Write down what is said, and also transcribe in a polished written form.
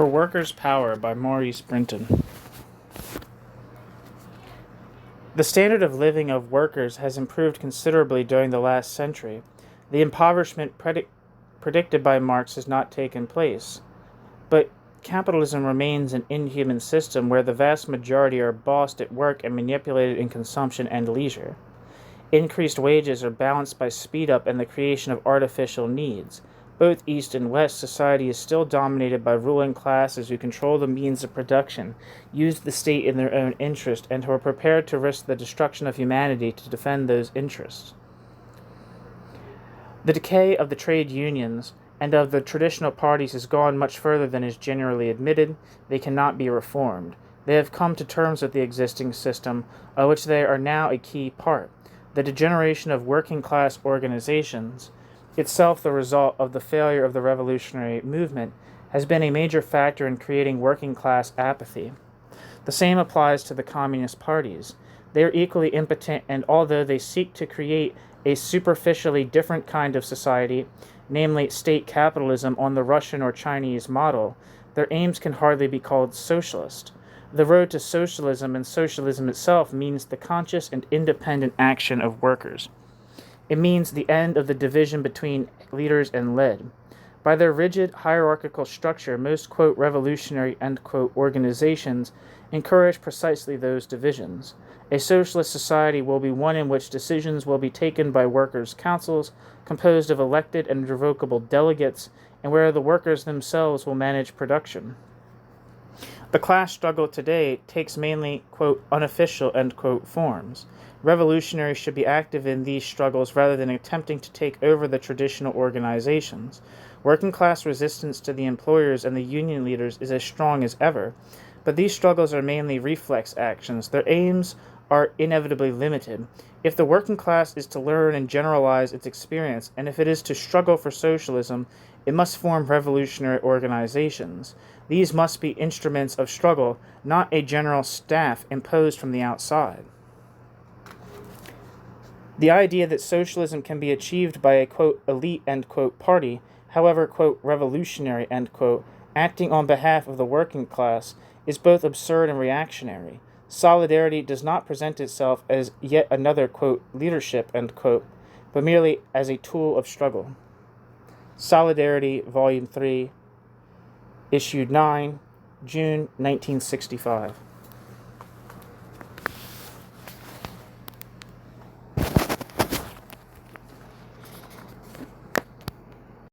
For Workers' Power by Maurice Brinton. The standard of living of workers has improved considerably during the last century. The impoverishment predicted by Marx has not taken place. But capitalism remains an inhuman system where the vast majority are bossed at work and manipulated in consumption and leisure. Increased wages are balanced by speed up and the creation of artificial needs. Both East and West, society is still dominated by ruling classes who control the means of production, use the state in their own interest, and who are prepared to risk the destruction of humanity to defend those interests. The decay of the trade unions and of the traditional parties has gone much further than is generally admitted. They cannot be reformed. They have come to terms with the existing system, of which they are now a key part. The degeneration of working-class organizations, itself the result of the failure of the revolutionary movement, has been a major factor in creating working-class apathy. The same applies to the communist parties. They are equally impotent, and although they seek to create a superficially different kind of society, namely state capitalism on the Russian or Chinese model, their aims can hardly be called socialist. The road to socialism and socialism itself means the conscious and independent action of workers. It means the end of the division between leaders and led. By their rigid hierarchical structure, most, quote, revolutionary, end quote, organizations encourage precisely those divisions. A socialist society will be one in which decisions will be taken by workers' councils composed of elected and irrevocable delegates, and where the workers themselves will manage production. The class struggle today takes mainly, quote, unofficial, end quote, forms. Revolutionaries should be active in these struggles rather than attempting to take over the traditional organizations. Working-class resistance to the employers and the union leaders is as strong as ever, but these struggles are mainly reflex actions. Their aims are inevitably limited. If the working class is to learn and generalize its experience, and if it is to struggle for socialism, it must form revolutionary organizations. These must be instruments of struggle, not a general staff imposed from the outside. The idea that socialism can be achieved by a, quote, elite, end quote, party, however, quote, revolutionary, end quote, acting on behalf of the working class, is both absurd and reactionary. Solidarity does not present itself as yet another, quote, leadership, end quote, but merely as a tool of struggle. Solidarity, Volume 3, Issue 9, June 1965.